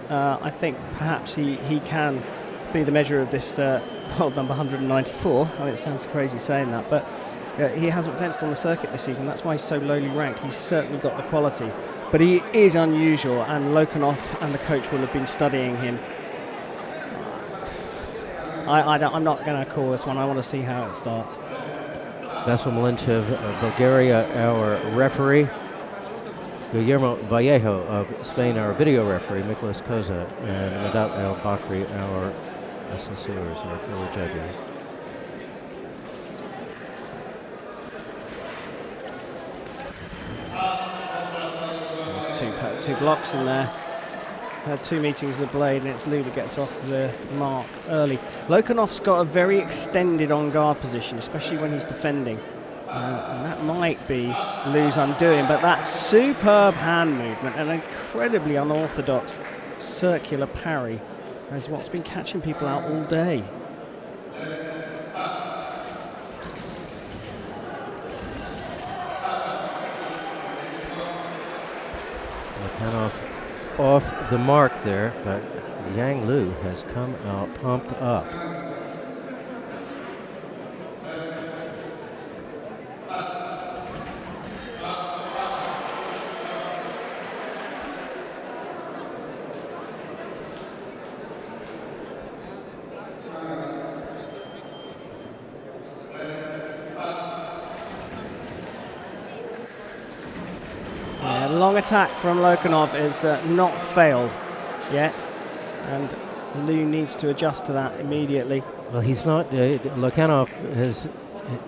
I think perhaps he can be the measure of this world number 194. I mean, it sounds crazy saying that, but he hasn't fenced on the circuit this season. That's why he's so lowly ranked. He's certainly got the quality. But he is unusual, and Lokhanov and the coach will have been studying him. I'm not going to call this one. I want to see how it starts. Vasyl Milinchev of Bulgaria, our referee. Guillermo Vallejo of Spain, our video referee. Nicolas Koza and Medat El Bakri, our assessors, our fellow judges. There's two blocks in there. Had 2 meetings of the blade, and it's Lou that gets off the mark early. Lokhanov's got a very extended on-guard position, especially when he's defending. And that might be Lou's undoing, but that superb hand movement, an incredibly unorthodox circular parry, is what's been catching people out all day. Lokhanov off the mark there, but Yang Lu has come out pumped up. Long attack from Lokhanov is not failed yet, and Lou needs to adjust to that immediately. Well, he's not. Lokhanov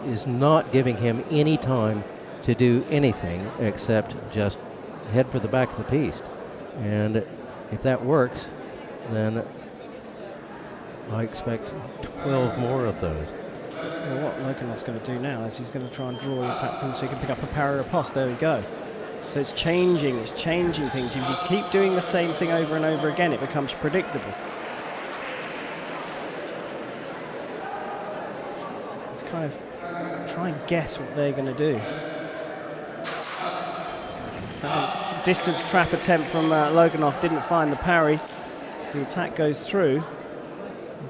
is not giving him any time to do anything except just head for the back of the piece, and if that works, then I expect 12 more of those. Well, what Lokhanov's going to do now is he's going to try and draw the attack from him so he can pick up a parry riposte. There we go. So it's changing things. If you keep doing the same thing over and over again, it becomes predictable. Let's kind of try and guess what they're going to do. Distance trap attempt from Lokhanov didn't find the parry. The attack goes through,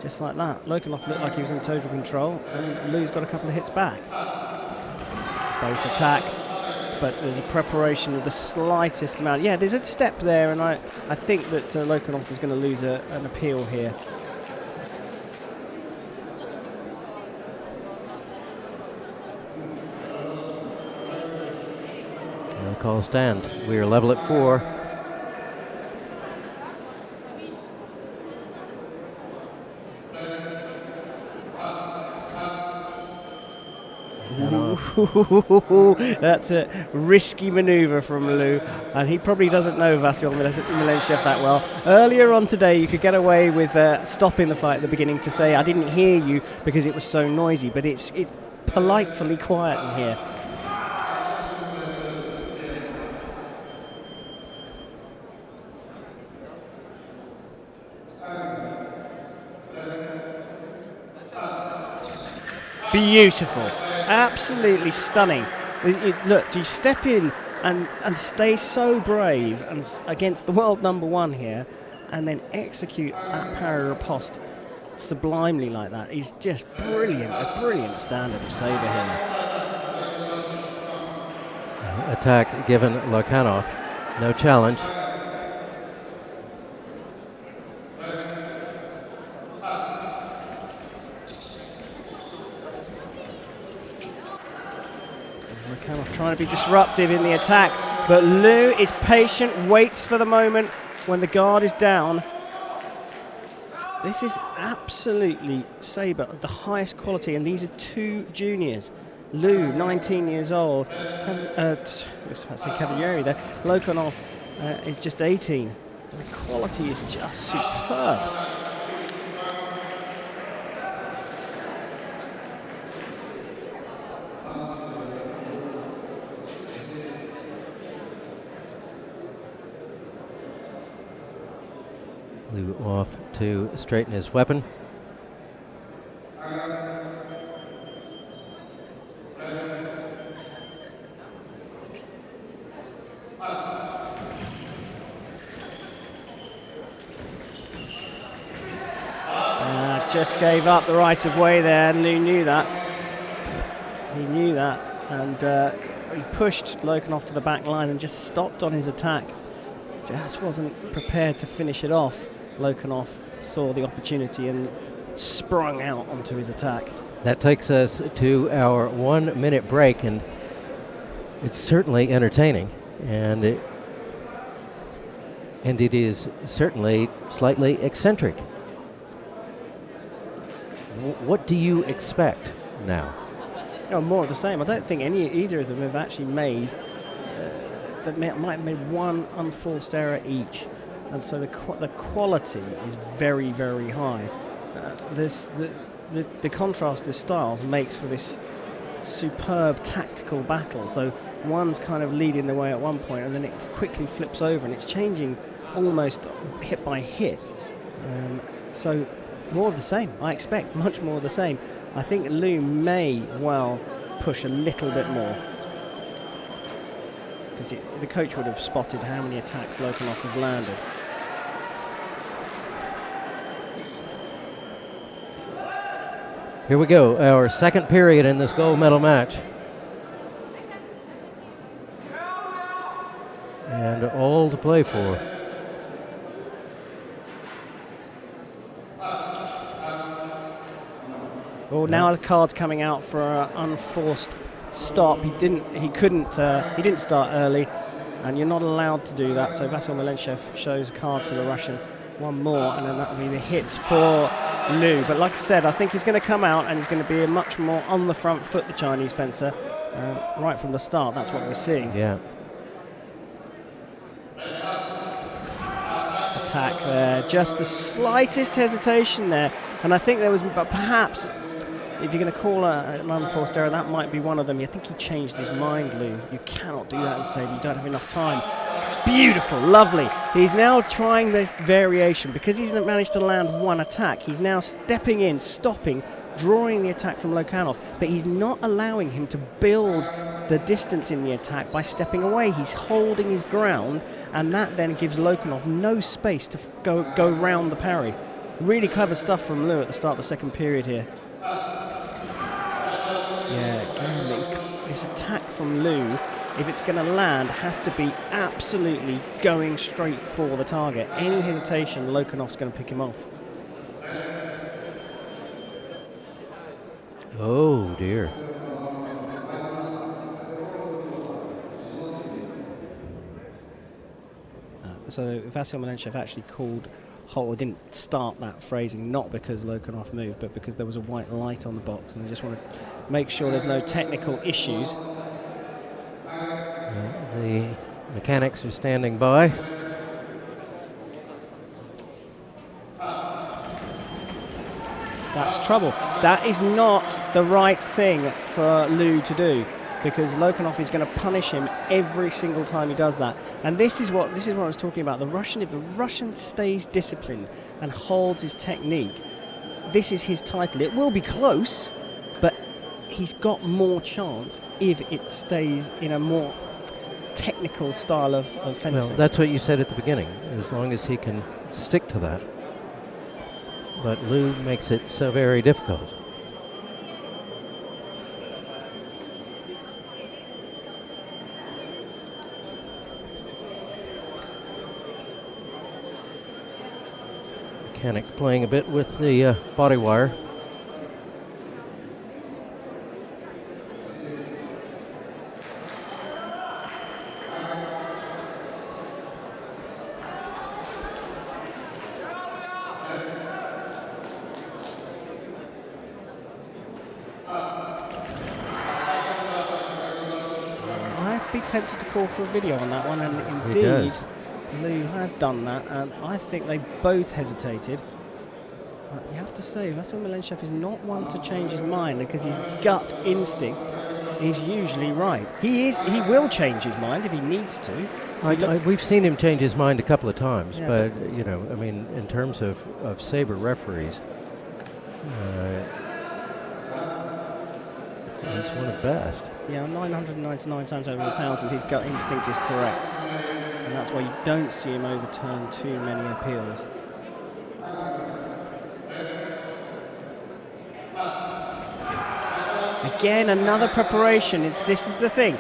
just like that. Lokhanov looked like he was in total control, and Lou's got a couple of hits back. Both attack. But there's a preparation of the slightest amount. Yeah, there's a step there, and I think that Lokhanov is going to lose an appeal here. And the call stands. We are level at 4. That's a risky maneuver from Lou, and he probably doesn't know Vasyl Milinchev that well. Earlier on today, you could get away with stopping the fight at the beginning to say, I didn't hear you because it was so noisy, but it's politely quiet in here. Beautiful. Absolutely stunning. Look, you step in and stay so brave and against the world number 1 here, and then execute that parry riposte sublimely like that. He's just brilliant, a brilliant standard of saber here. Attack given Lokhanov, no challenge. Trying to be disruptive in the attack, but Lou is patient, waits for the moment when the guard is down. This is absolutely saber of the highest quality, and these are 2 juniors. Lou, 19 years old. I was about to say Cavalieri there. Lokhanov is just 18. The quality is just superb. Lou off to straighten his weapon. just gave up the right of way there, and Lou knew that. He knew that, and he pushed Lokhanov to the back line and just stopped on his attack. Just wasn't prepared to finish it off. Lokhanov saw the opportunity and sprung out onto his attack. That takes us to our 1 minute break, and it's certainly entertaining, and it is certainly slightly eccentric. What do you expect now? More of the same. I don't think either of them have actually made might have made one unforced error each, and so the quality is very, very high. The contrast of styles makes for this superb tactical battle. So one's kind of leading the way at one point, and then it quickly flips over, and it's changing almost hit by hit. So more of the same. I expect much more of the same. I think Lou may well push a little bit more, because the coach would have spotted how many attacks Lokhanov has landed. Here we go, our second period in this gold medal match. And all to play for. Well, now the card's coming out for an unforced stop. He didn't start early, and you're not allowed to do that. So Vasyl Milenchev shows a card to the Russian. One more, and then that will be the hits for Lou. But like I said, I think he's going to come out, and he's going to be a much more on the front foot, the Chinese fencer, right from the start. That's what we're seeing. Yeah. Attack there, just the slightest hesitation there, and I think there was, but perhaps, if you're going to call an unforced error, that might be one of them. I think he changed his mind, Lou. You cannot do that and say you don't have enough time. Beautiful, lovely. He's now trying this variation. Because he's managed to land one attack, he's now stepping in, stopping, drawing the attack from Lokhanov, but he's not allowing him to build the distance in the attack by stepping away. He's holding his ground, and that then gives Lokhanov no space to go round the parry. Really clever stuff from Lou at the start of the second period here. Yeah, again, this attack from Lou, if it's going to land, has to be absolutely going straight for the target. Any hesitation, Lokhanov's going to pick him off. Oh, dear. So Vasyl Milenchev actually called hold, didn't start that phrasing, not because Lokhanov moved, but because there was a white light on the box, and they just want to make sure there's no technical issues. The mechanics are standing by. That's trouble. That is not the right thing for Lou to do, because Lokhanov is going to punish him every single time he does that. And this is what I was talking about. If the Russian stays disciplined and holds his technique, this is his title. It will be close, but he's got more chance if it stays in a more technical style of fencing. Well, that's what you said at the beginning, as long as he can stick to that. But Lou makes it so very difficult. Mechanic playing a bit with the body wire. I'd be tempted to call for a video on that one, and indeed Lou has done that, and I think they both hesitated. But you have to say, Vasyl Milenchev is not one to change his mind, because his gut instinct is usually right. He will change his mind if he needs to. We've seen him change his mind a couple of times, yeah, but you know, I mean, in terms of saber referees, he's one of the best. Yeah, 999 times over 1,000, his gut instinct is correct. And that's why you don't see him overturn too many appeals. Again, another preparation. This is the thing.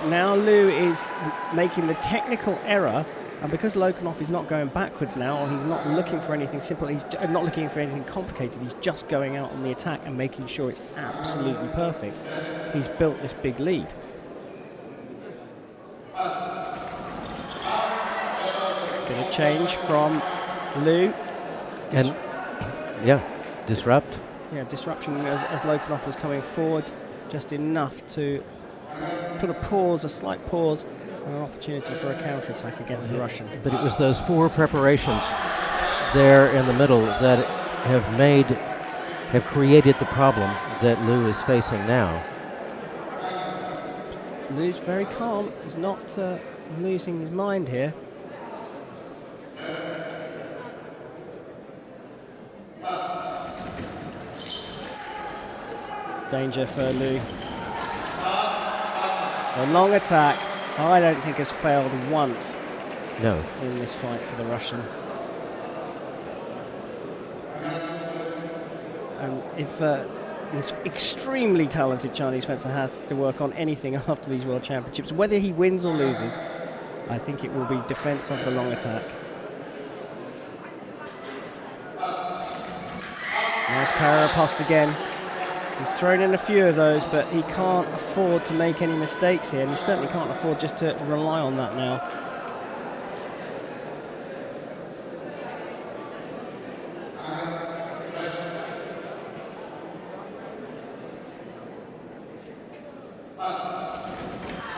Now Lou is making the technical error, and because Lokhanov is not going backwards now, or he's not looking for anything simple, he's not looking for anything complicated, he's just going out on the attack and making sure it's absolutely perfect. He's built this big lead. Going to change from Lou. And, yeah, disrupt. Yeah, disruption as Lokhanov was coming forward, just enough to put a pause, a slight pause, and an opportunity for a counter-attack against the Russian. But it was those 4 preparations there in the middle that have created the problem that Lou is facing now. Lou's very calm. He's not losing his mind here. Danger for Lou. A long attack, I don't think has failed once. No. In this fight for the Russian. And if this extremely talented Chinese fencer has to work on anything after these World Championships, whether he wins or loses, I think it will be defense of the long attack. Nice para post again. He's thrown in a few of those, but he can't afford to make any mistakes here, and he certainly can't afford just to rely on that now.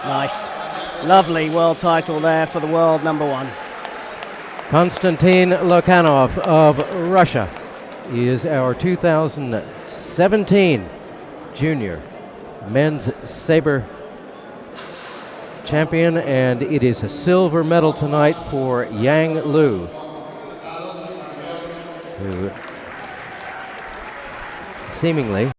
Nice. Lovely world title there for the world number 1. Konstantin Lokhanov of Russia is our 2017 junior men's saber champion, and it is a silver medal tonight for Yang Lu, who seemingly